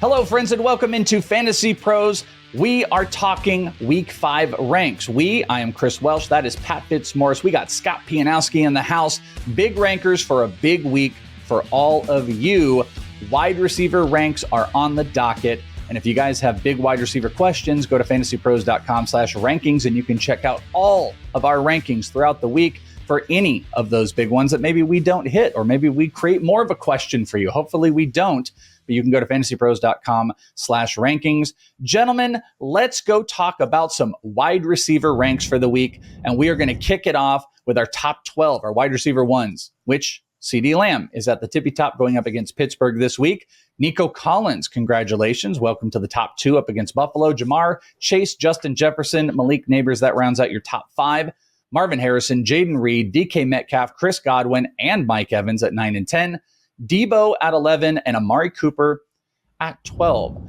Hello, friends, and welcome into Fantasy Pros. We are talking Week 5 ranks. I am Chris Welsh. That is Pat Fitzmaurice. We got Scott Pianowski in the house. Big rankers for a big week for all of you. Wide receiver ranks are on the docket. And if you guys have big wide receiver questions, go to fantasypros.com/rankings and you can check out all of our rankings throughout the week for any of those big ones that maybe we don't hit, or maybe we create more of a question for you. Hopefully we don't. But you can go to fantasypros.com/rankings. Gentlemen, let's go talk about some wide receiver ranks for the week. And we are going to kick it off with our top 12, our wide receiver ones, which CeeDee Lamb is at the tippy top going up against Pittsburgh this week. Nico Collins, congratulations. Welcome to the top 2 up against Buffalo. Jamar Chase, Justin Jefferson, Malik Neighbors. That rounds out your top 5. Marvin Harrison, Jaden Reed, DK Metcalf, Chris Godwin, and Mike Evans at 9 and 10. Deebo at 11 and Amari Cooper at 12. A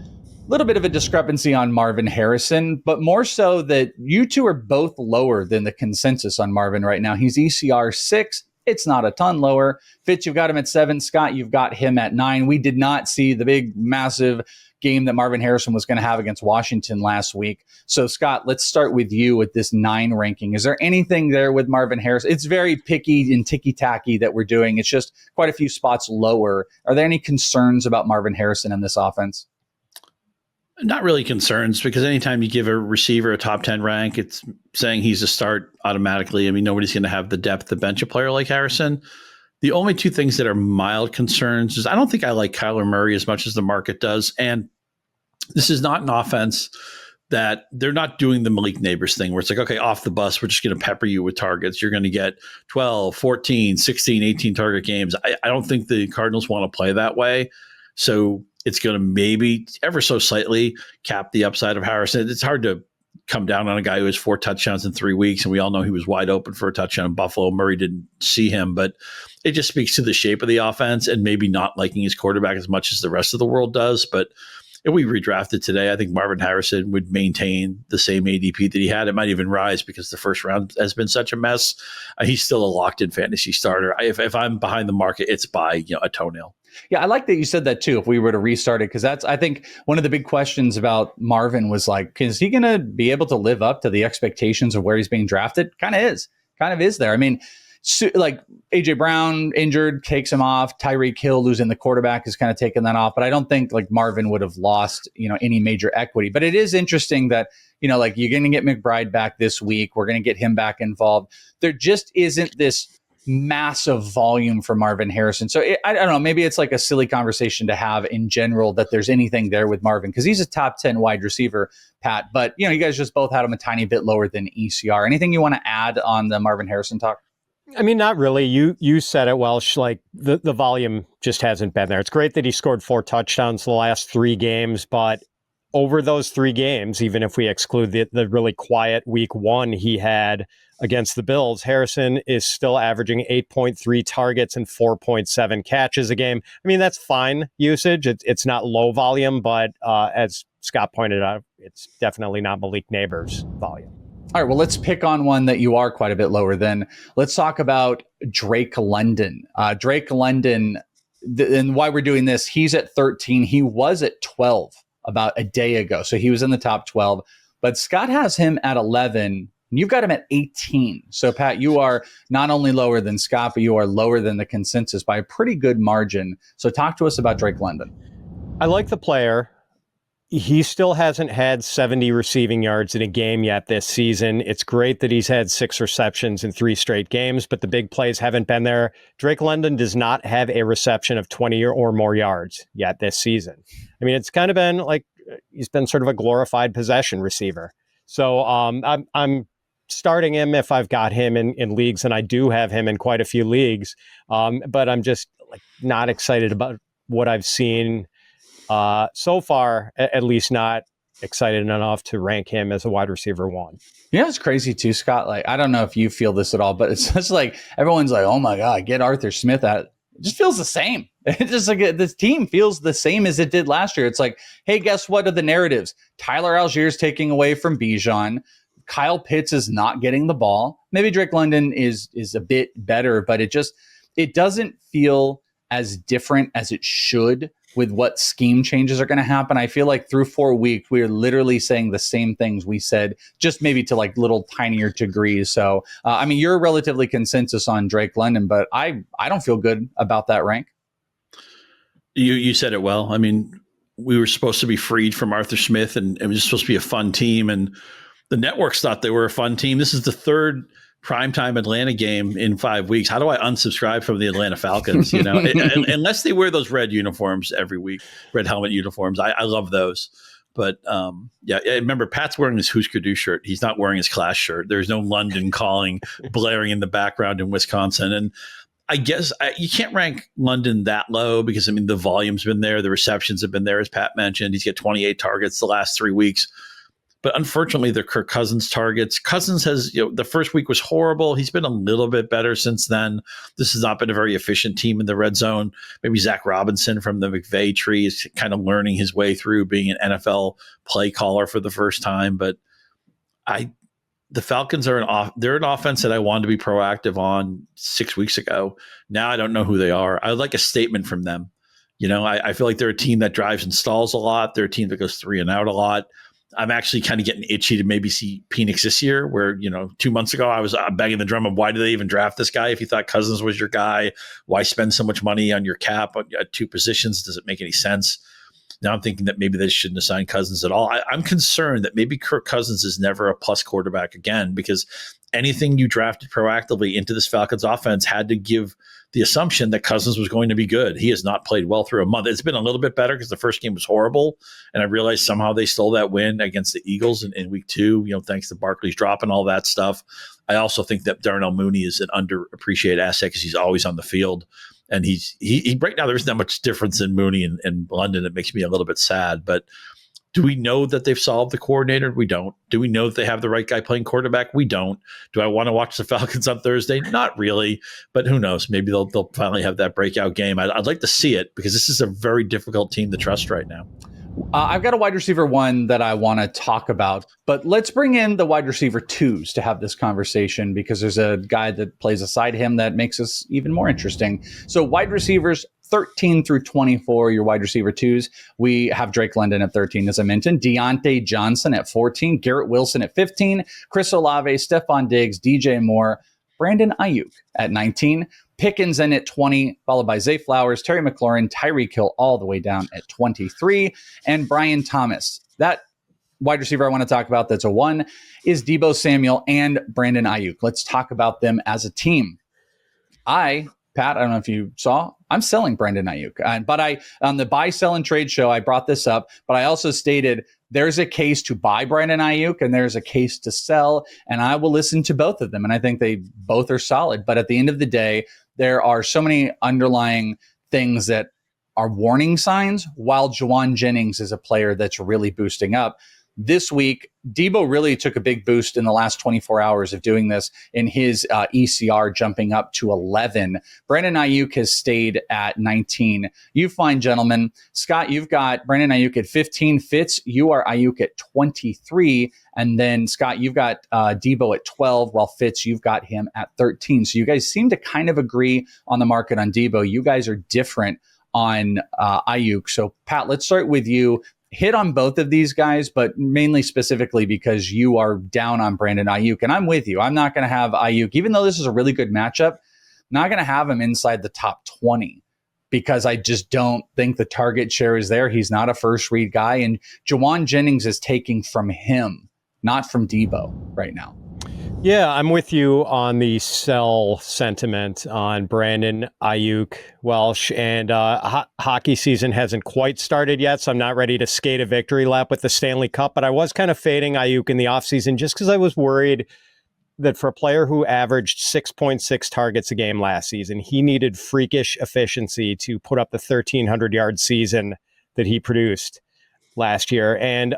little bit of a discrepancy on Marvin Harrison, but more so that you two are both lower than the consensus on Marvin right now. He's ECR 6. It's not a ton lower. Fitz, you've got him at 7. Scott, you've got him at 9. We did not see the big, massive game that Marvin Harrison was going to have against Washington last week. So, Scott, let's start with you with this 9 ranking. Is there anything there with Marvin Harrison? It's very picky and ticky-tacky that we're doing. It's just quite a few spots lower. Are there any concerns about Marvin Harrison in this offense? Not really concerns, because anytime you give a receiver a top 10 rank, it's saying he's a start automatically. I mean, nobody's going to have the depth to bench a player like Harrison. The only 2 things that are mild concerns is I don't think I like Kyler Murray as much as the market does. And this is not an offense that they're not doing the Malik Neighbors thing where it's like, okay, off the bus, we're just going to pepper you with targets. You're going to get 12, 14, 16, 18 target games. I don't think the Cardinals want to play that way. So it's going to maybe ever so slightly cap the upside of Harrison. It's hard to come down on a guy who has 4 touchdowns in 3 weeks, and we all know he was wide open for a touchdown in Buffalo. Murray didn't see him, but it just speaks to the shape of the offense and maybe not liking his quarterback as much as the rest of the world does. But if we redrafted today, I think Marvin Harrison would maintain the same ADP that he had. It might even rise because the first round has been such a mess. He's still a locked-in fantasy starter. If I'm behind the market, it's by a toenail. Yeah, I like that you said that too, if we were to restart it, because that's, I think, one of the big questions about Marvin was like, is he going to be able to live up to the expectations of where he's being drafted? Kind of is there. I mean, like A.J. Brown injured, takes him off. Tyreek Hill losing the quarterback is kind of taking that off. But I don't think like Marvin would have lost, any major equity. But it is interesting that, like you're going to get McBride back this week. We're going to get him back involved. There just isn't this massive volume for Marvin Harrison. So I don't know, maybe it's like a silly conversation to have in general that there's anything there with Marvin, because he's a top 10 wide receiver, Pat. But, you guys just both had him a tiny bit lower than ECR. Anything you want to add on the Marvin Harrison talk? I mean, not really. You said it, Welsh. Like the volume just hasn't been there. It's great that he scored 4 touchdowns the last 3 games, but over those 3 games, even if we exclude the really quiet week 1 he had against the Bills, Harrison is still averaging 8.3 targets and 4.7 catches a game. I mean, that's fine usage. It's not low volume, but as Scott pointed out, it's definitely not Malik Neighbors volume. All right, well, let's pick on one that you are quite a bit lower than. Let's talk about Drake London. Drake London, and why we're doing this, he's at 13. He was at 12 about a day ago. So he was in the top 12. But Scott has him at 11, and you've got him at 18. So, Pat, you are not only lower than Scott, but you are lower than the consensus by a pretty good margin. So talk to us about Drake London. I like the player. He still hasn't had 70 receiving yards in a game yet this season. It's great that he's had 6 receptions in 3 straight games, but the big plays haven't been there. Drake London does not have a reception of 20 or more yards yet this season. I mean, it's kind of been like he's been sort of a glorified possession receiver. So I'm starting him if I've got him in leagues, and I do have him in quite a few leagues. But I'm just like not excited about what I've seen so far, at least not excited enough to rank him as a wide receiver 1. It's crazy too, Scott. Like, I don't know if you feel this at all, but it's just like everyone's like, oh my God, get Arthur Smith out. It just feels the same. It's just like this team feels the same as it did last year. It's like, hey, guess what are the narratives? Tyler Algier's taking away from Bijan. Kyle Pitts is not getting the ball. Maybe Drake London is a bit better, but it doesn't feel as different as it should with what scheme changes are going to happen. I feel like through 4 weeks, we are literally saying the same things we said, just maybe to like little tinier degrees. So, I mean, you're relatively consensus on Drake London, but I don't feel good about that rank. You said it well. I mean, we were supposed to be freed from Arthur Smith, and it was supposed to be a fun team, and the networks thought they were a fun team. This is the third primetime Atlanta game in 5 weeks. How do I unsubscribe from the Atlanta Falcons? You know, unless they wear those red uniforms every week, red helmet uniforms. I love those. But yeah, remember, Pat's wearing his Husker Du shirt. He's not wearing his class shirt. There's no London calling blaring in the background in Wisconsin. And I guess you can't rank London that low because, I mean, the volume's been there. The receptions have been there, as Pat mentioned. He's got 28 targets the last 3 weeks. But unfortunately, they're Kirk Cousins targets. Cousins has, the first week was horrible. He's been a little bit better since then. This has not been a very efficient team in the red zone. Maybe Zach Robinson from the McVay tree is kind of learning his way through being an NFL play caller for the first time. But the Falcons are they're an offense that I wanted to be proactive on 6 weeks ago. Now I don't know who they are. I would like a statement from them. I feel like they're a team that drives and stalls a lot. They're a team that goes 3 and out a lot. I'm actually kind of getting itchy to maybe see Penix this year, where, 2 months ago I was banging the drum of why did they even draft this guy? If you thought Cousins was your guy, why spend so much money on your cap at 2 positions? Does it make any sense? Now I'm thinking that maybe they shouldn't have signed Cousins at all. I'm concerned that maybe Kirk Cousins is never a plus quarterback again, because anything you drafted proactively into this Falcons offense had to give the assumption that Cousins was going to be good. He has not played well through a month. It's been a little bit better because the first game was horrible. And I realized somehow they stole that win against the Eagles in week 2, thanks to Barkley's drop and all that stuff. I also think that Darnell Mooney is an underappreciated asset because he's always on the field. And he right now, there isn't that much difference in Mooney and London. It makes me a little bit sad. But do we know that they've solved the coordinator? We don't. Do we know that they have the right guy playing quarterback? We don't. Do I want to watch the Falcons on Thursday? Not really, but who knows? Maybe they'll finally have that breakout game. I'd like to see it because this is a very difficult team to trust right now. I've got a wide receiver 1 that I want to talk about, but let's bring in the wide receiver 2s to have this conversation because there's a guy that plays aside him that makes us even more interesting. So wide receivers 13 through 24, your wide receiver 2s. We have Drake London at 13, as I mentioned, Deontay Johnson at 14, Garrett Wilson at 15, Chris Olave, Stephon Diggs, DJ Moore, Brandon Aiyuk at 19, Pickens in at 20, followed by Zay Flowers, Terry McLaurin, Tyreek Hill all the way down at 23, and Brian Thomas. That wide receiver I want to talk about that's a 1 is Deebo Samuel and Brandon Aiyuk. Let's talk about them as a team. Pat, I don't know if you saw, I'm selling Brandon Aiyuk. But on the buy, sell, and trade show, I brought this up, but I also stated there's a case to buy Brandon Aiyuk and there's a case to sell, and I will listen to both of them. And I think they both are solid. But at the end of the day, there are so many underlying things that are warning signs, while Juwan Jennings is a player that's really boosting up. This week, Deebo really took a big boost in the last 24 hours of doing this in his ECR jumping up to 11. Brandon Aiyuk has stayed at 19. You fine gentlemen. Scott, you've got Brandon Aiyuk at 15. Fitz, you are Aiyuk at 23. And then Scott, you've got Deebo at 12, while Fitz, you've got him at 13. So you guys seem to kind of agree on the market on Deebo. You guys are different on Aiyuk. So Pat, let's start with you. Hit on both of these guys, but mainly specifically because you are down on Brandon Aiyuk. And I'm with you. I'm not going to have Aiyuk, even though this is a really good matchup, not going to have him inside the top 20 because I just don't think the target share is there. He's not a first read guy. And Juwan Jennings is taking from him, not from Deebo right now. Yeah, I'm with you on the sell sentiment on Brandon Aiyuk, Welsh, and hockey season hasn't quite started yet, so I'm not ready to skate a victory lap with the Stanley Cup, but I was kind of fading Aiyuk in the offseason just because I was worried that for a player who averaged 6.6 targets a game last season, he needed freakish efficiency to put up the 1,300-yard season that he produced last year. And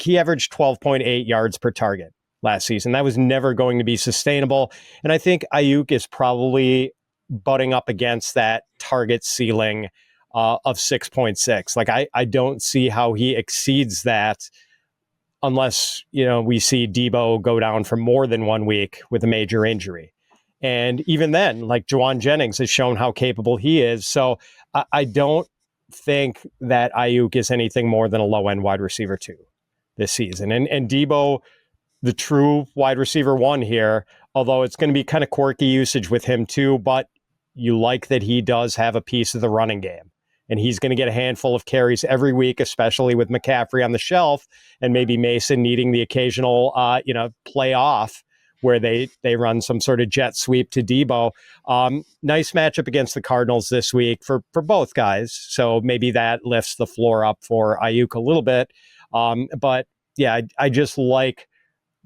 he averaged 12.8 yards per target last season. That was never going to be sustainable. And I think Aiyuk is probably butting up against that target ceiling of 6.6. I don't see how he exceeds that unless, we see Deebo go down for more than 1 week with a major injury. And even then, Juwan Jennings has shown how capable he is. So I don't think that Aiyuk is anything more than a low-end wide receiver 2 this season. And Deebo, the true wide receiver 1 here, although it's going to be kind of quirky usage with him too, but you like that he does have a piece of the running game. And he's going to get a handful of carries every week, especially with McCaffrey on the shelf and maybe Mason needing the occasional, play off where they run some sort of jet sweep to Deebo. Nice matchup against the Cardinals this week for both guys. So maybe that lifts the floor up for Aiyuk a little bit. But yeah, I just like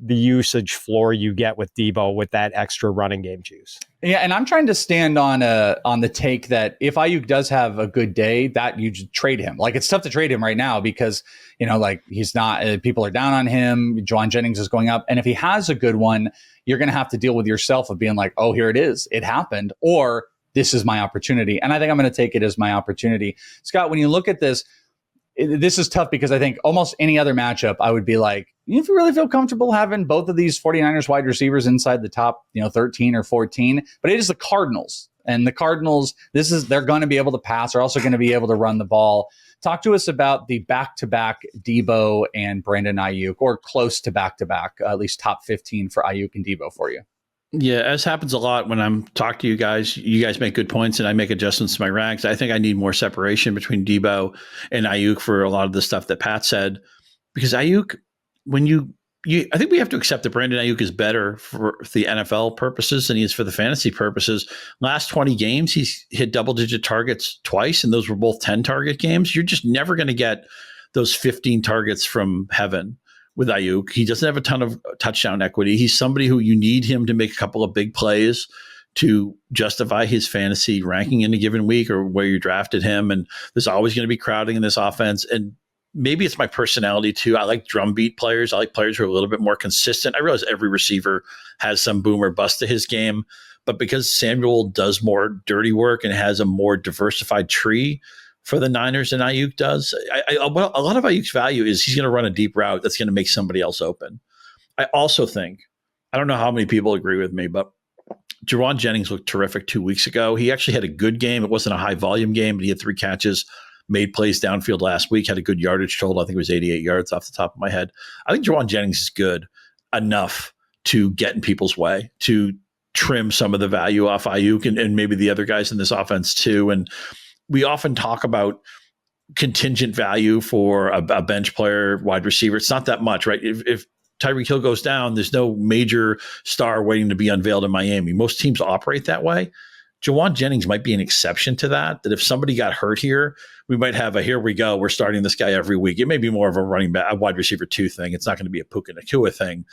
the usage floor you get with Deebo with that extra running game juice. Yeah, and I'm trying to stand on the take that if Aiyuk does have a good day, that you just trade him. Like, it's tough to trade him right now because, he's not, people are down on him. Juwan Jennings is going up. And if he has a good one, you're going to have to deal with yourself of being like, oh, here it is. It happened. Or this is my opportunity. And I think I'm going to take it as my opportunity. Scott, when you look at this, this is tough because I think almost any other matchup, I would be like, if you really feel comfortable having both of these 49ers wide receivers inside the top, 13 or 14, but it is the Cardinals. And the Cardinals, they're going to be able to pass. They're also going to be able to run the ball. Talk to us about the back-to-back Deebo and Brandon Aiyuk, or close to back-to-back, at least top 15 for Aiyuk and Deebo for you. Yeah, as happens a lot when I'm talking to you guys make good points and I make adjustments to my ranks. I think I need more separation between Deebo and Aiyuk for a lot of the stuff that Pat said, because Aiyuk, I think we have to accept that Brandon Aiyuk is better for the NFL purposes than he is for the fantasy purposes. Last 20 games, he's hit double-digit targets twice, and those were both 10-target games. You're just never going to get those 15 targets from heaven with Aiyuk. He doesn't have a ton of touchdown equity. He's somebody who you need him to make a couple of big plays to justify his fantasy ranking in a given week or where you drafted him. And there's always going to be crowding in this offense. And maybe it's my personality too. I like drumbeat players. I like players who are a little bit more consistent. I realize every receiver has some boom or bust to his game, but because Samuel does more dirty work and has a more diversified tree for the Niners than Aiyuk does, a lot of Aiyuk's value is he's going to run a deep route that's going to make somebody else open. I also think, I don't know how many people agree with me, but Juwan Jennings looked terrific 2 weeks ago. He actually had a good game. It wasn't a high volume game, but he had 3 catches, made plays downfield last week, had a good yardage total. I think it was 88 yards off the top of my head. I think Juwan Jennings is good enough to get in people's way, to trim some of the value off Aiyuk and maybe the other guys in this offense too. And we often talk about contingent value for a bench player, wide receiver. It's not that much, right? If Tyreek Hill goes down, there's no major star waiting to be unveiled in Miami. Most teams operate that way. Juwan Jennings might be an exception to that if somebody got hurt here, we might have here we go, we're starting this guy every week. It may be more of a running back, a wide receiver 2 thing. It's not going to be a Puka Nacua thing.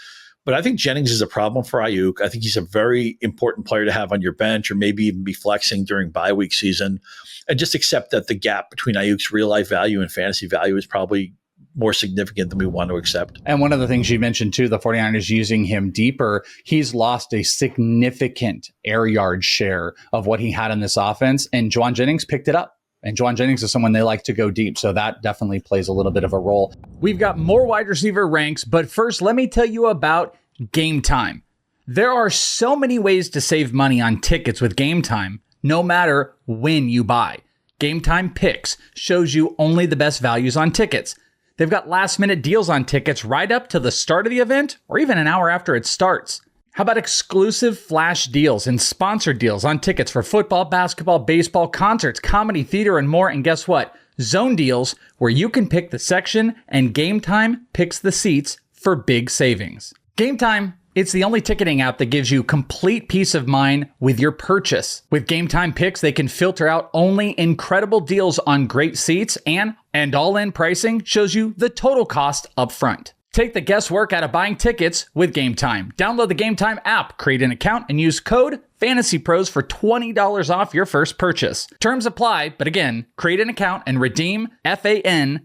But I think Jennings is a problem for Aiyuk. I think he's a very important player to have on your bench, or maybe even be flexing during bye week season. And just accept that the gap between Aiyuk's real life value and fantasy value is probably more significant than we want to accept. And one of the things you mentioned too, the 49ers using him deeper, he's lost a significant air yard share of what he had in this offense, and Juwan Jennings picked it up. And Juwan Jennings is someone they like to go deep, so that definitely plays a little bit of a role. We've got more wide receiver ranks, but first let me tell you about Game Time. There are so many ways to save money on tickets with Game Time, no matter when you buy. Game Time Picks shows you only the best values on tickets. They've got last-minute deals on tickets right up to the start of the event, or even an hour after it starts. How about exclusive flash deals and sponsored deals on tickets for football, basketball, baseball, concerts, comedy, theater, and more? And guess what? Zone deals where you can pick the section and Game Time picks the seats for big savings. Game Time, it's the only ticketing app that gives you complete peace of mind with your purchase. With Game Time Picks, they can filter out only incredible deals on great seats, and all-in pricing shows you the total cost up front. Take the guesswork out of buying tickets with Game Time. Download the Game Time app, create an account, and use code FANTASYPROS for $20 off your first purchase. Terms apply, but again, create an account and redeem FANTASYPROS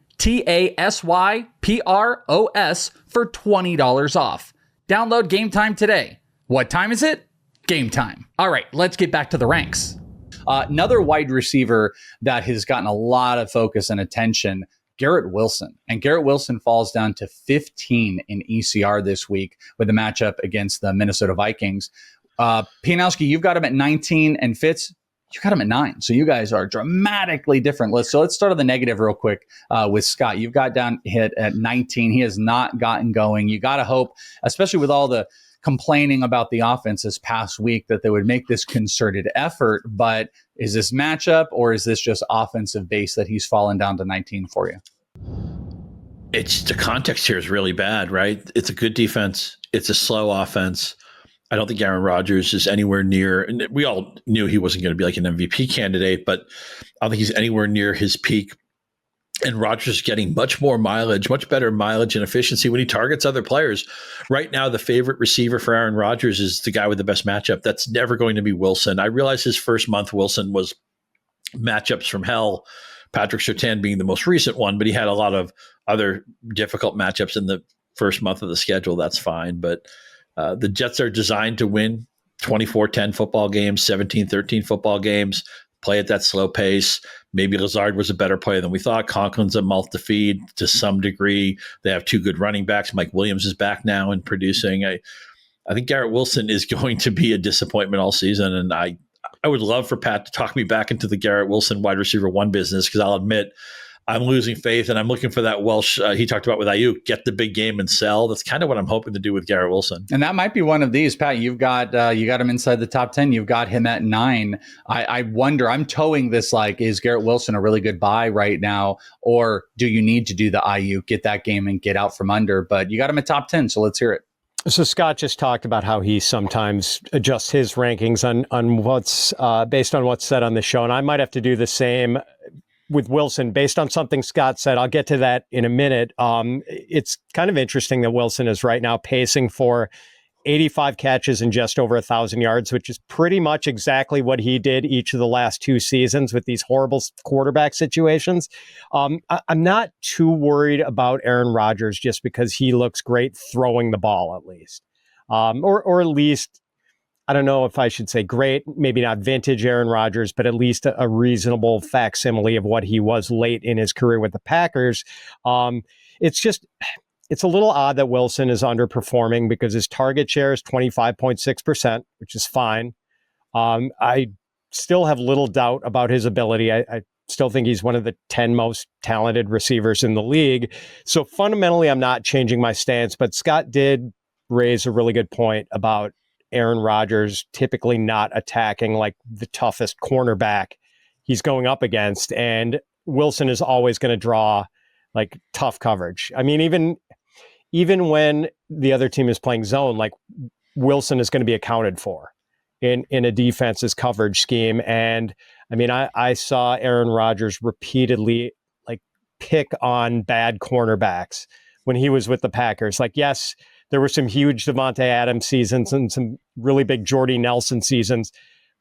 for $20 off. Download Game Time today. What time is it? Game time. All right, let's get back to the ranks. Another wide receiver that has gotten a lot of focus and attention, Garrett Wilson. And Garrett Wilson falls down to 15 in ECR this week with the matchup against the Minnesota Vikings. Pianowski, you've got him at 19, and Fitz, You got him at 9. So you guys are dramatically different lists. So let's start on the negative real quick with Scott. You've got down hit at 19. He has not gotten going. You got to hope, especially with all the complaining about the offense this past week, that they would make this concerted effort. But is this matchup or is this just offensive base that he's fallen down to 19 for you? It's the context here is really bad, right? It's a good defense. It's a slow offense. I don't think Aaron Rodgers is anywhere near, and we all knew he wasn't going to be like an MVP candidate, but I don't think he's anywhere near his peak. And Rodgers is getting much more mileage, much better mileage and efficiency when he targets other players. Right now, the favorite receiver for Aaron Rodgers is the guy with the best matchup. That's never going to be Wilson. I realize his first month, Wilson was matchups from hell, Patrick Surtain being the most recent one, but he had a lot of other difficult matchups in the first month of the schedule. That's fine. But the Jets are designed to win 24-10 football games, 17-13 football games, play at that slow pace. Maybe Lazard was a better player than we thought. Conklin's a mouth to feed to some degree. They have two good running backs. Mike Williams is back now and producing. I think Garrett Wilson is going to be a disappointment all season. And I would love for Pat to talk me back into the Garrett Wilson wide receiver 1 business, because I'll admit I'm losing faith, and I'm looking for that Welsh he talked about with Aiyuk, get the big game and sell. That's kind of what I'm hoping to do with Garrett Wilson. And that might be one of these, Pat. You got him inside the top 10. You've got him at 9. I wonder, I'm towing this like, is Garrett Wilson a really good buy right now? Or do you need to do the Aiyuk, get that game and get out from under? But you got him at top 10, so let's hear it. So Scott just talked about how he sometimes adjusts his rankings on what's based on what's said on the show. And I might have to do the same with Wilson based on something Scott said. I'll get to that in a minute. It's kind of interesting that Wilson is right now pacing for 85 catches and just over 1,000 yards, which is pretty much exactly what he did each of the last 2 seasons with these horrible quarterback situations. I'm not too worried about Aaron Rodgers just because he looks great throwing the ball, at least. Or at least, I don't know if I should say great, maybe not vintage Aaron Rodgers, but at least a reasonable facsimile of what he was late in his career with the Packers. It's a little odd that Wilson is underperforming because his target share is 25.6%, which is fine. I still have little doubt about his ability. I still think he's one of the 10 most talented receivers in the league. So fundamentally, I'm not changing my stance, but Scott did raise a really good point about Aaron Rodgers typically not attacking like the toughest cornerback he's going up against. And Wilson is always going to draw like tough coverage. I mean, even when the other team is playing zone, like Wilson is going to be accounted for in a defense's coverage scheme. And I mean, I saw Aaron Rodgers repeatedly like pick on bad cornerbacks when he was with the Packers. Like, yes, there were some huge Davante Adams seasons and some really big Jordy Nelson seasons,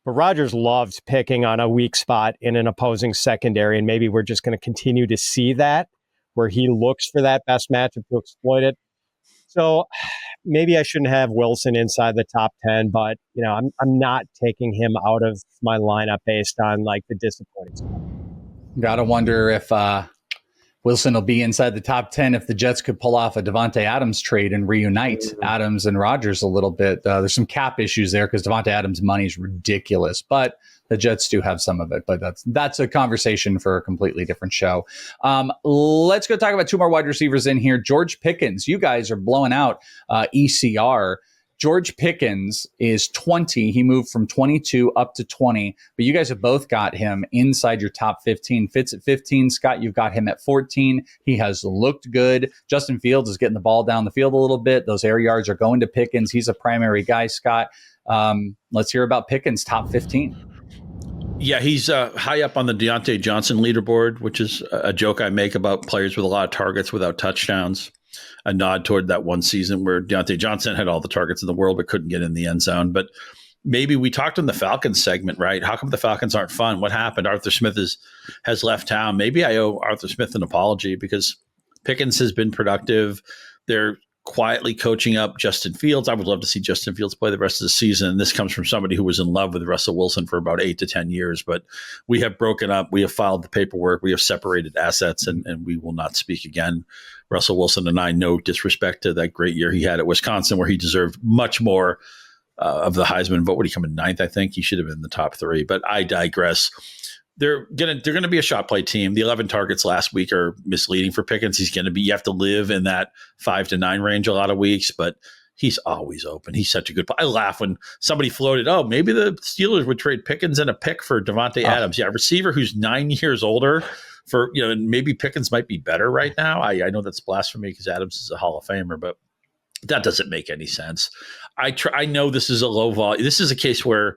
but Rodgers loved picking on a weak spot in an opposing secondary. And maybe we're just going to continue to see that, where he looks for that best matchup to exploit it. So maybe I shouldn't have Wilson inside the top 10, but you know, I'm not taking him out of my lineup based on like the disappointing stuff. Gotta wonder if Wilson will be inside the top 10 if the Jets could pull off a Davante Adams trade and reunite Adams and Rodgers a little bit. There's some cap issues there because Davante Adams' money is ridiculous, but the Jets do have some of it. But that's a conversation for a completely different show. Let's go talk about 2 more wide receivers in here. George Pickens, you guys are blowing out ECR. George Pickens is 20. He moved from 22 up to 20, but you guys have both got him inside your top 15. Fitz at 15. Scott, you've got him at 14. He has looked good. Justin Fields is getting the ball down the field a little bit. Those air yards are going to Pickens. He's a primary guy, Scott. Let's hear about Pickens' top 15. Yeah, he's high up on the Deontay Johnson leaderboard, which is a joke I make about players with a lot of targets without touchdowns. A nod toward that one season where Deontay Johnson had all the targets in the world but couldn't get in the end zone. But maybe we talked in the Falcons segment, right? How come the Falcons aren't fun? What happened? Arthur Smith has left town. Maybe I owe Arthur Smith an apology because Pickens has been productive. They're quietly coaching up Justin Fields. I would love to see Justin Fields play the rest of the season. This comes from somebody who was in love with Russell Wilson for about 8 to 10 years, but we have broken up. We have filed the paperwork. We have separated assets, and we will not speak again. Russell Wilson and I, no disrespect to that great year he had at Wisconsin, where he deserved much more of the Heisman vote. Would he come in ninth? I think he should have been in the top 3, but I digress. They're gonna be a shot play team. The 11 targets last week are misleading for Pickens. You have to live in that 5 to 9 range a lot of weeks, but he's always open. He's such a good player. I laugh when somebody floated, oh, maybe the Steelers would trade Pickens and a pick for Devontae Adams. Yeah, a receiver who's 9 years older for, maybe Pickens might be better right now. I know that's blasphemy because Adams is a Hall of Famer, but that doesn't make any sense. I know this is a low volume. This is a case where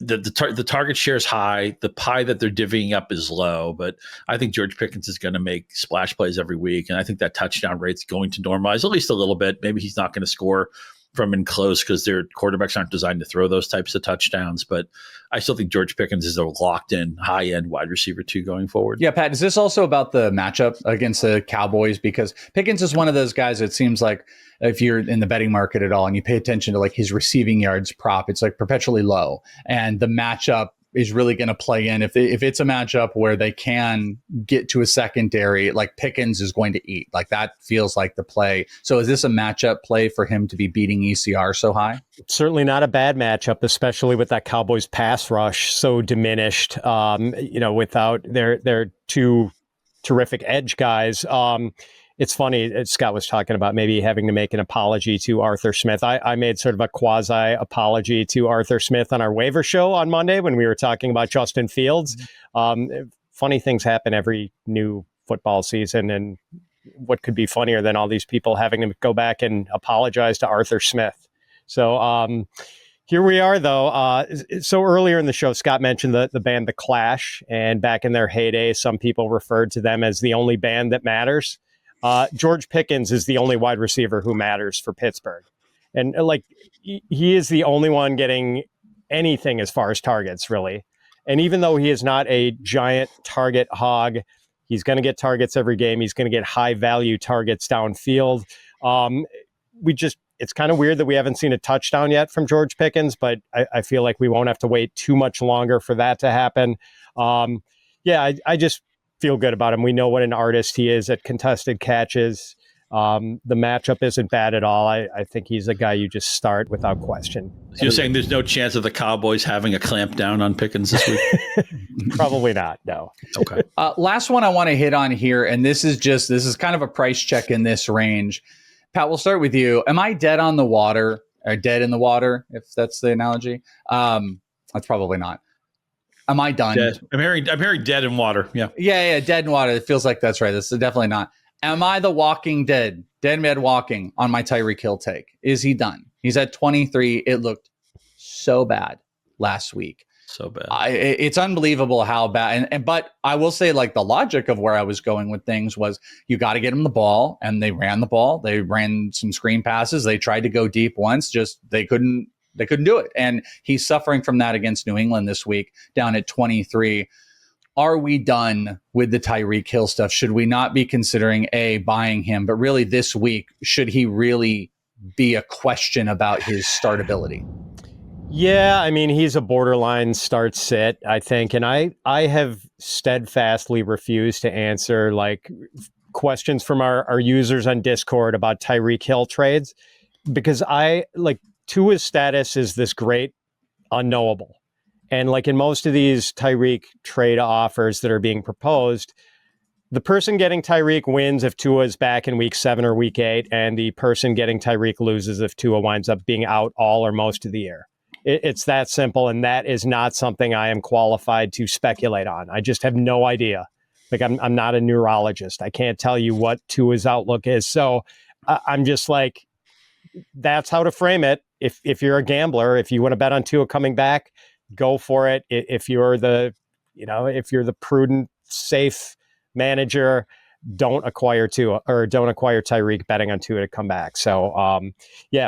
the target share is high. The pie that they're divvying up is low, but I think George Pickens is going to make splash plays every week. And I think that touchdown rate's going to normalize at least a little bit. Maybe he's not going to score from in close because their quarterbacks aren't designed to throw those types of touchdowns. But I still think George Pickens is a locked in high end wide receiver 2 going forward. Yeah, Pat, is this also about the matchup against the Cowboys? Because Pickens is one of those guys, it seems like if you're in the betting market at all and you pay attention to like his receiving yards prop, it's like perpetually low. And the matchup is really going to play in. If it's a matchup where they can get to a secondary, like Pickens is going to eat. Like that feels like the play. So is this a matchup play for him to be beating ECR so high? Certainly not a bad matchup, especially with that Cowboys pass rush so diminished, without their 2 terrific edge guys. It's funny, Scott was talking about maybe having to make an apology to Arthur Smith. I made sort of a quasi apology to Arthur Smith on our waiver show on Monday when we were talking about Justin Fields. Funny things happen every new football season, and what could be funnier than all these people having to go back and apologize to Arthur Smith. So here we are, though. So earlier in the show, Scott mentioned the band The Clash, and back in their heyday, some people referred to them as the only band that matters. George Pickens is the only wide receiver who matters for Pittsburgh. And he is the only one getting anything as far as targets, really. And even though he is not a giant target hog, he's going to get targets every game. He's going to get high value targets downfield. It's kind of weird that we haven't seen a touchdown yet from George Pickens, but I feel like we won't have to wait too much longer for that to happen. I just feel good about him. We know what an artist he is at contested catches. The matchup isn't bad at all. I think he's a guy you just start without question. So you're saying there's no chance of the Cowboys having a clamp down on Pickens this week? Probably not, no. Okay. Last one I want to hit on here, and this is kind of a price check in this range. Pat, we'll start with you. Am I dead on the water, or dead in the water, if that's the analogy? That's probably not. Am I done? Dead. I'm hearing dead in water. Yeah. Yeah, dead in water. It feels like that's right. This is definitely not. Am I the walking dead? Dead man walking on my Tyreek Hill take. Is he done? He's at 23. It looked so bad last week. So bad. It's unbelievable how bad. But I will say, like, the logic of where I was going with things was you got to get him the ball, and they ran the ball. They ran some screen passes. They tried to go deep once, just they couldn't do it. And he's suffering from that against New England this week, down at 23. Are we done with the Tyreek Hill stuff? Should we not be considering buying him? But really this week, should he really be a question about his startability? Yeah, I mean, he's a borderline start sit, I think. And I have steadfastly refused to answer questions from our users on Discord about Tyreek Hill trades, because Tua's status is this great unknowable. And in most of these Tyreek trade offers that are being proposed, the person getting Tyreek wins if Tua is back in week 7 or week 8, and the person getting Tyreek loses if Tua winds up being out all or most of the year. It's that simple, and that is not something I am qualified to speculate on. I just have no idea. I'm not a neurologist. I can't tell you what Tua's outlook is. So I'm just that's how to frame it. If you're a gambler, if you want to bet on Tua coming back, go for it. If you're the prudent, safe manager, don't acquire Tua, or don't acquire Tyreek betting on Tua to come back. So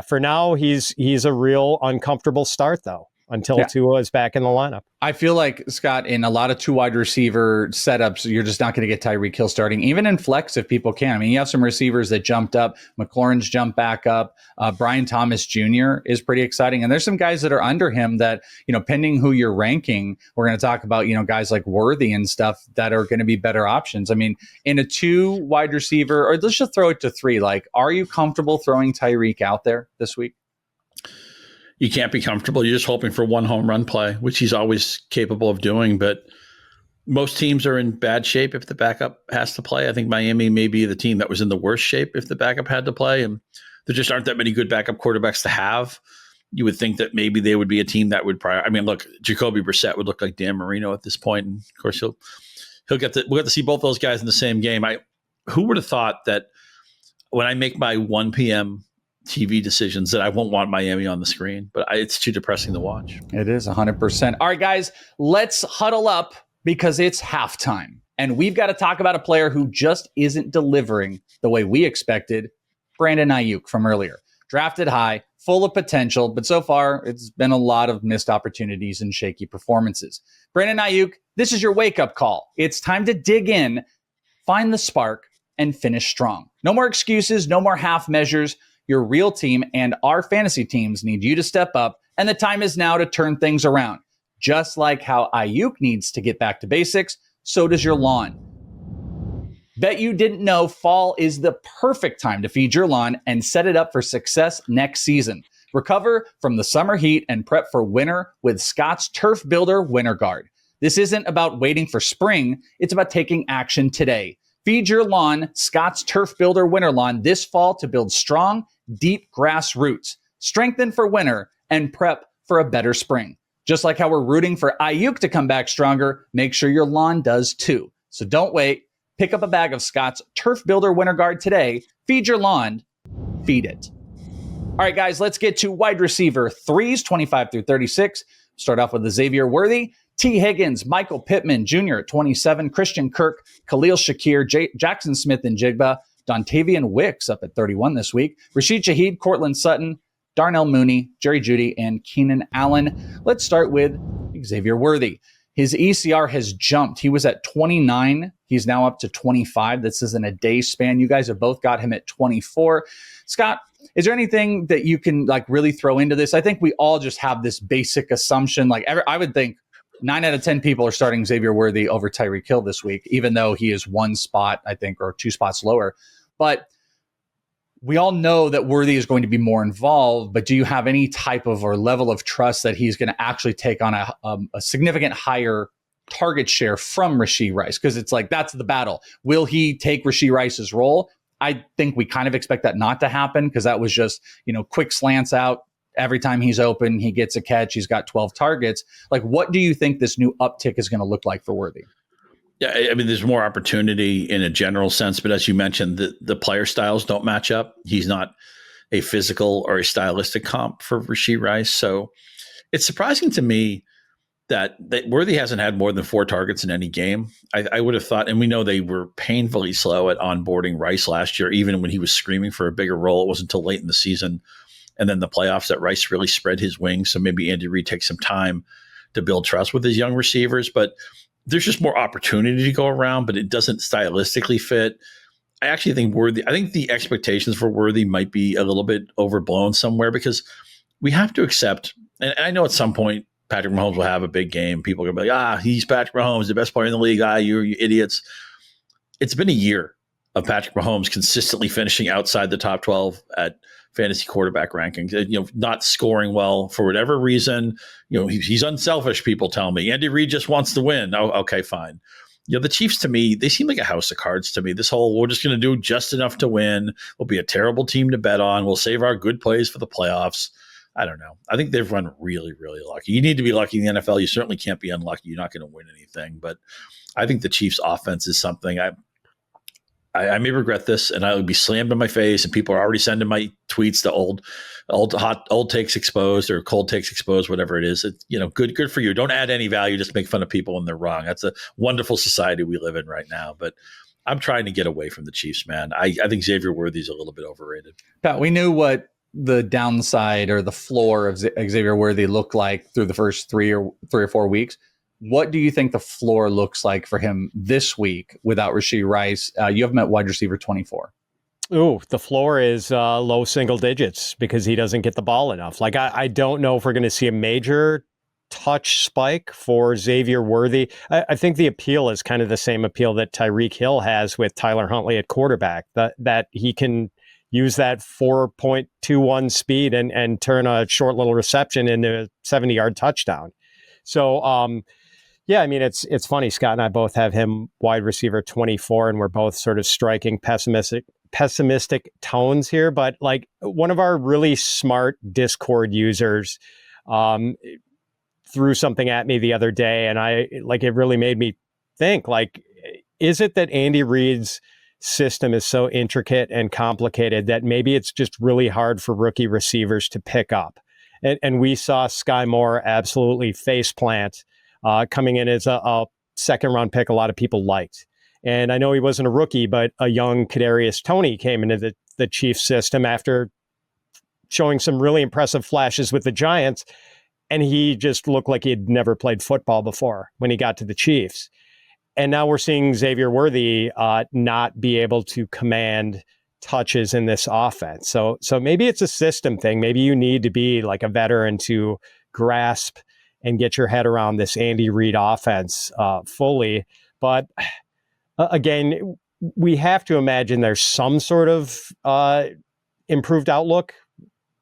for now, he's a real uncomfortable start though, until Tua is back in the lineup. I feel like, Scott, in a lot of 2 wide receiver setups, you're just not going to get Tyreek Hill starting, even in flex if people can. I mean, you have some receivers that jumped up. McLaurin's jumped back up. Brian Thomas Jr. is pretty exciting. And there's some guys that are under him that, pending who you're ranking, we're going to talk about, guys like Worthy and stuff that are going to be better options. I mean, in a 2 wide receiver, or let's just throw it to 3, are you comfortable throwing Tyreek out there this week? you can't be comfortable. You're just hoping for one home run play, which he's always capable of doing. But most teams are in bad shape if the backup has to play. I think Miami may be the team that was in the worst shape if the backup had to play. And there just aren't that many good backup quarterbacks to have. You would think that maybe they would be a team that would look, Jacoby Brissett would look like Dan Marino at this point. And of course, we'll get to see both those guys in the same game. Who would have thought that when I make my 1 p.m. TV decisions that I won't want Miami on the screen, but it's too depressing to watch. It is 100%. All right, guys, let's huddle up because it's halftime. And we've got to talk about a player who just isn't delivering the way we expected, Brandon Aiyuk from earlier. Drafted high, full of potential, but so far it's been a lot of missed opportunities and shaky performances. Brandon Aiyuk, this is your wake-up call. It's time to dig in, find the spark, and finish strong. No more excuses, no more half measures. Your real team and our fantasy teams need you to step up, and the time is now to turn things around. Just like how Aiyuk needs to get back to basics, so does your lawn. Bet you didn't know fall is the perfect time to feed your lawn and set it up for success next season. Recover from the summer heat and prep for winter with Scott's Turf Builder Winter Guard. This isn't about waiting for spring, it's about taking action today. Feed your lawn Scott's Turf Builder Winter Lawn this fall to build strong, deep grass roots, strengthen for winter, and prep for a better spring. Just like how we're rooting for Aiyuk to come back stronger, make sure your lawn does too. So don't wait. Pick up a bag of Scott's Turf Builder Winter Guard today. Feed your lawn. Feed it. All right, guys, let's get to wide receiver threes, 25 through 36. Start off with Xavier Worthy, T. Higgins, Michael Pittman Jr. at 27, Christian Kirk, Khalil Shakir, Jaxon Smith-Njigba, Dontayvion Wicks up at 31 this week, Rashid Shaheed, Cortland Sutton, Darnell Mooney, Jerry Jeudy, and Keenan Allen. Let's start with Xavier Worthy. His ECR has jumped. He was at 29. He's now up to 25. This is in a day span. You guys have both got him at 24. Scott, is there anything that you can really throw into this? I think we all just have this basic assumption. I would think 9 out of 10 people are starting Xavier Worthy over Tyreek Hill this week, even though he is one spot, I think, or 2 spots lower. But we all know that Worthy is going to be more involved, but do you have any type of or level of trust that he's going to actually take on a significant higher target share from Rashid Rice? Because it's that's the battle. Will he take Rashid Rice's role? I think we kind of expect that not to happen because that was just, quick slants out. Every time he's open, he gets a catch. He's got 12 targets. What do you think this new uptick is going to look like for Worthy? Yeah, I mean, there's more opportunity in a general sense, but as you mentioned, the player styles don't match up. He's not a physical or a stylistic comp for Rashid Rice. So it's surprising to me that Worthy hasn't had more than 4 targets in any game. I would have thought, and we know they were painfully slow at onboarding Rice last year, even when he was screaming for a bigger role. It wasn't until late in the season and then the playoffs that Rice really spread his wings. So maybe Andy Reid takes some time to build trust with his young receivers, but there's just more opportunity to go around, but it doesn't stylistically fit. I actually think the expectations for Worthy might be a little bit overblown somewhere because we have to accept, and I know at some point Patrick Mahomes will have a big game. People are going to be like, he's Patrick Mahomes, the best player in the league. You idiots. It's been a year of Patrick Mahomes consistently finishing outside the top 12 at fantasy quarterback rankings, not scoring well for whatever reason. He's unselfish, people tell me. Andy Reid just wants to win. Oh, okay, fine. The Chiefs, to me, they seem like a house of cards to me. This whole, we're just going to do just enough to win. We'll be a terrible team to bet on. We'll save our good plays for the playoffs. I don't know. I think they've run really, really lucky. You need to be lucky in the NFL. You certainly can't be unlucky. You're not going to win anything. But I think the Chiefs' offense is something I may regret this, and I would be slammed in my face, and people are already sending my tweets to old takes exposed or cold takes exposed, whatever it is. Good for you. Don't add any value. Just make fun of people when they're wrong. That's a wonderful society we live in right now. But I'm trying to get away from the Chiefs, man. I think Xavier Worthy is a little bit overrated. Pat, we knew what the downside or the floor of Xavier Worthy looked like through the first 3 or 4 weeks. What do you think the floor looks like for him this week without Rashid Rice? You have him at wide receiver 24. Ooh, the floor is low single digits because he doesn't get the ball enough. I don't know if we're going to see a major touch spike for Xavier Worthy. I think the appeal is kind of the same appeal that Tyreek Hill has with Tyler Huntley at quarterback, that he can use that 4.21 speed and turn a short little reception into a 70-yard touchdown. So, yeah, I mean, it's funny. Scott and I both have him wide receiver 24, and we're both sort of striking pessimistic tones here. But like one of our really smart Discord users threw something at me the other day, and it really made me think, like, is it that Andy Reid's system is so intricate and complicated that maybe it's just really hard for rookie receivers to pick up? And we saw Sky Moore absolutely faceplant coming in as a second-round pick a lot of people liked. And I know he wasn't a rookie, but a young Kadarius Toney came into the Chiefs system after showing some really impressive flashes with the Giants, and he just looked like he had never played football before when he got to the Chiefs. And now we're seeing Xavier Worthy not be able to command touches in this offense. So maybe it's a system thing. Maybe you need to be like a veteran to grasp and get your head around this Andy Reid offense fully. But again, we have to imagine there's some sort of improved outlook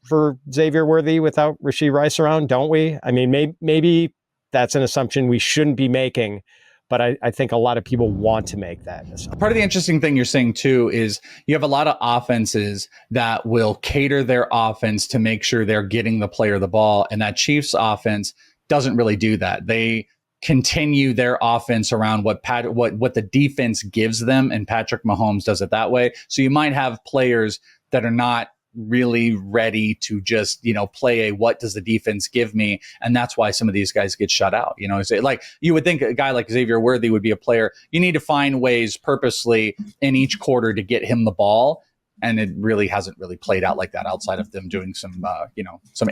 for Xavier Worthy without Rashid Rice around, don't we? I mean, maybe that's an assumption we shouldn't be making, but I think a lot of people want to make that assumption. Part of the interesting thing you're saying, too, is you have a lot of offenses that will cater their offense to make sure they're getting the player the ball. And that Chiefs offense doesn't really do that. They continue their offense around what the defense gives them. And Patrick Mahomes does it that way. So you might have players that are not really ready to just, play a what does the defense give me? And that's why some of these guys get shut out. Like you would think a guy like Xavier Worthy would be a player. You need to find ways purposely in each quarter to get him the ball. And it really hasn't really played out like that outside of them doing some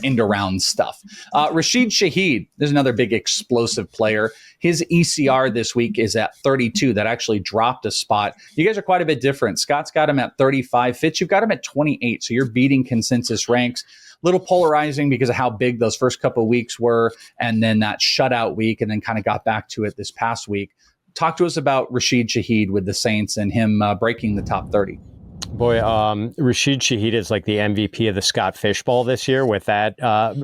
end around stuff. Rashid Shaheed, there's another big explosive player. His ECR this week is at 32. That actually dropped a spot. You guys are quite a bit different. Scott's got him at 35. Fitz, you've got him at 28. So you're beating consensus ranks. Little polarizing because of how big those first couple of weeks were, and then that shutout week, and then kind of got back to it this past week. Talk to us about Rashid Shaheed with the Saints and him breaking the top 30. Boy, Rashid Shaheed is like the MVP of the Scott Fish Bowl this year with that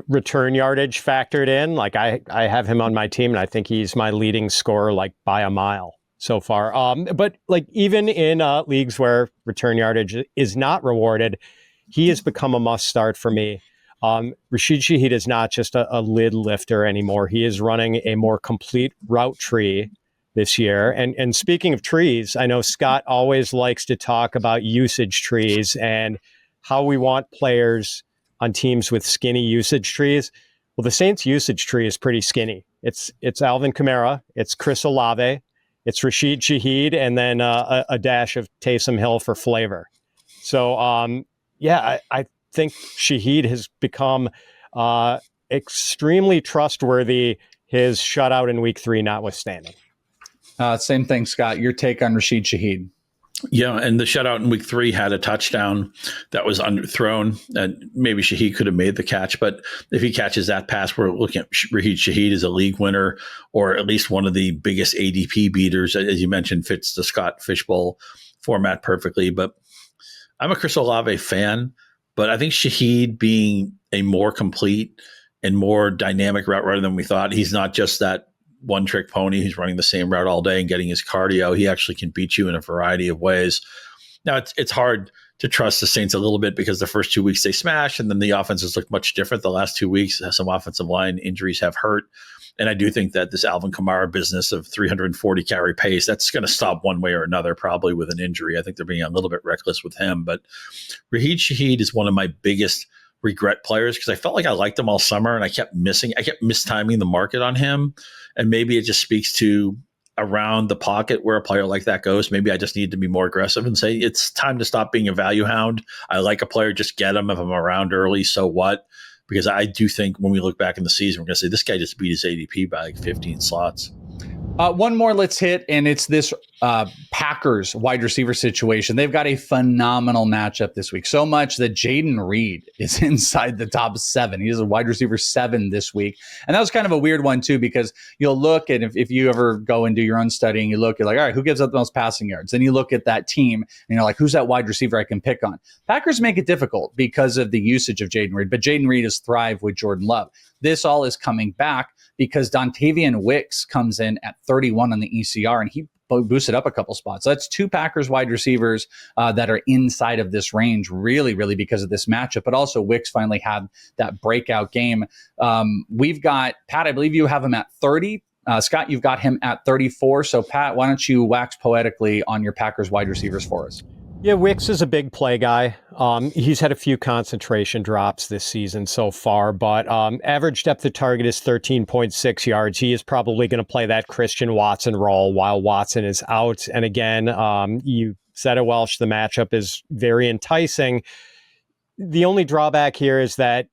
return yardage factored in. Like I have him on my team, and I think he's my leading scorer like by a mile so far. But like even in leagues where return yardage is not rewarded, he has become a must start for me. Rashid Shaheed is not just a lid lifter anymore. He is running a more complete route tree this year. And speaking of trees, I know Scott always likes to talk about usage trees and how we want players on teams with skinny usage trees. Well, the Saints usage tree is pretty skinny. It's Alvin Kamara, it's Chris Olave, it's Rashid Shaheed, and then a dash of Taysom Hill for flavor. So, I think Shaheed has become extremely trustworthy, his shutout in week 3 notwithstanding. Same thing, Scott. Your take on Rashid Shaheed? Yeah, and the shutout in week 3 had a touchdown that was underthrown, and maybe Shaheed could have made the catch. But if he catches that pass, we're looking at Rashid Shaheed as a league winner, or at least one of the biggest ADP beaters. As you mentioned, fits the Scott Fishbowl format perfectly. But I'm a Chris Olave fan, but I think Shaheed being a more complete and more dynamic route runner than we thought. He's not just that one-trick pony who's running the same route all day and getting his cardio. He actually can beat you in a variety of ways. Now, it's hard to trust the Saints a little bit because the first 2 weeks they smashed, and then the offenses look much different. The last 2 weeks, some offensive line injuries have hurt. And I do think that this Alvin Kamara business of 340 carry pace, that's going to stop one way or another, probably with an injury. I think they're being a little bit reckless with him. But Rashid Shaheed is one of my biggest regret players because I felt like I liked him all summer and I kept mistiming the market on him. And maybe it just speaks to around the pocket where a player like that goes. Maybe I just need to be more aggressive and say, it's time to stop being a value hound. I like a player, just get him. If I'm around early, so what? Because I do think when we look back in the season, we're going to say this guy just beat his ADP by like 15 slots. One more let's hit, and it's this Packers wide receiver situation. They've got a phenomenal matchup this week, so much that Jaden Reed is inside the top 7. He is a wide receiver 7 this week. And that was kind of a weird one, too, because you'll look at, if you ever go and do your own studying, you look at like, all right, who gives up the most passing yards? Then you look at that team, and you're like, who's that wide receiver I can pick on? Packers make it difficult because of the usage of Jaden Reed, but Jaden Reed has thrived with Jordan Love. This all is coming back because Dontayvion Wicks comes in at 31 on the ECR, and he boosted up a couple spots. So that's 2 Packers wide receivers that are inside of this range, really, really because of this matchup. But also Wicks finally had that breakout game. We've got, Pat, I believe you have him at 30. Scott, you've got him at 34. So Pat, why don't you wax poetically on your Packers wide receivers for us? Yeah, Wicks is a big play guy. He's had a few concentration drops this season so far, but average depth of target is 13.6 yards. He is probably going to play that Christian Watson role while Watson is out. And again, you said it, Welsh, the matchup is very enticing. The only drawback here is that,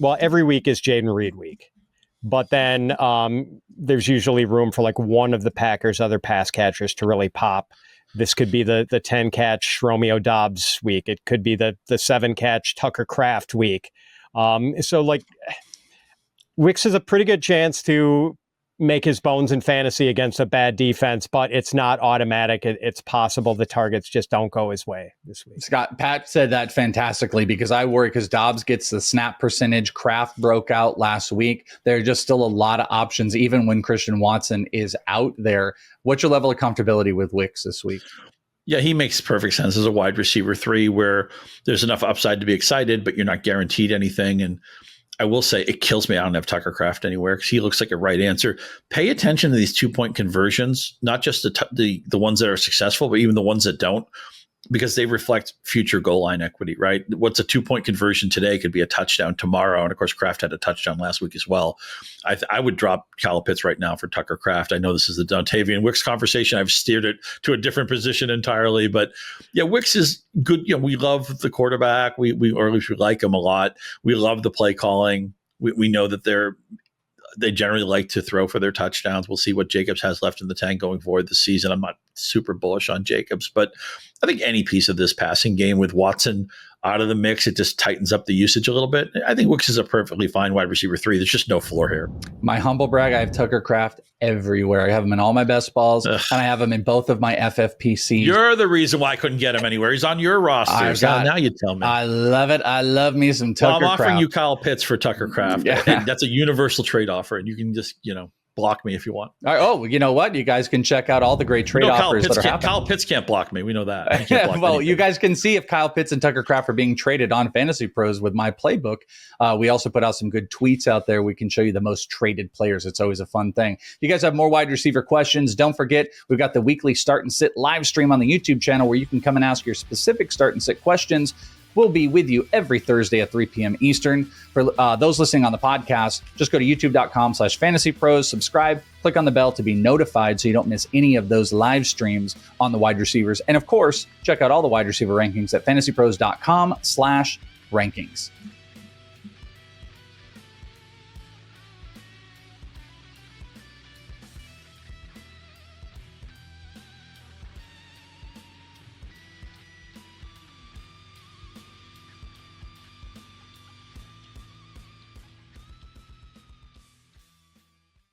well, every week is Jaden Reed week. But then there's usually room for like one of the Packers' other pass catchers to really pop. This could be the 10-catch Romeo Doubs week. It could be the 7-catch Tucker Kraft week. So, like, Wicks has a pretty good chance to make his bones in fantasy against a bad defense, but it's not automatic. It's possible the targets just don't go his way this week. Scott, Pat said that fantastically because I worry because Dobbs gets the snap percentage. Kraft broke out last week. There are just still a lot of options, even when Christian Watson is out there. What's your level of comfortability with Wicks this week? Yeah, he makes perfect sense as a wide receiver 3 where there's enough upside to be excited, but you're not guaranteed anything. And I will say it kills me I don't have Tucker Kraft anywhere because he looks like a right answer. Pay attention to these 2-point conversions, not just the ones that are successful, but even the ones that don't, because they reflect future goal line equity, right? What's a 2-point conversion today could be a touchdown tomorrow. And of course, Kraft had a touchdown last week as well. I would drop Kyle Pitts right now for Tucker Kraft. I know this is the Dontayvion Wicks conversation. I've steered it to a different position entirely, but yeah, Wicks is good. You know, we love the quarterback. We or at least we like him a lot. We love the play calling. We know that they generally like to throw for their touchdowns. We'll see what Jacobs has left in the tank going forward this season. I'm not super bullish on Jacobs, but I think any piece of this passing game with Watson out of the mix, it just tightens up the usage a little bit. I think Wicks is a perfectly fine wide receiver 3. There's just no floor here. My humble brag, I have Tucker Kraft everywhere. I have him in all my best balls, and I have him in both of my FFPCs. You're the reason why I couldn't get him anywhere. He's on your roster. So now you tell me. I love it. I love me some Tucker Kraft. I'm offering you Kyle Pitts for Tucker Kraft. Yeah. That's a universal trade offer, and you can just, block me if you want. All right. Oh, you know what? You guys can check out all the great trade offers that are happening. Kyle Pitts can't block me. We know that. Well, you guys can see if Kyle Pitts and Tucker Kraft are being traded on Fantasy Pros with my playbook. We also put out some good tweets out there. We can show you the most traded players. It's always a fun thing. If you guys have more wide receiver questions, don't forget, we've got the weekly Start and Sit live stream on the YouTube channel where you can come and ask your specific Start and Sit questions. We'll be with you every Thursday at 3 p.m. Eastern. For those listening on the podcast, just go to youtube.com/fantasypros, subscribe, click on the bell to be notified so you don't miss any of those live streams on the wide receivers. And of course, check out all the wide receiver rankings at fantasypros.com/rankings.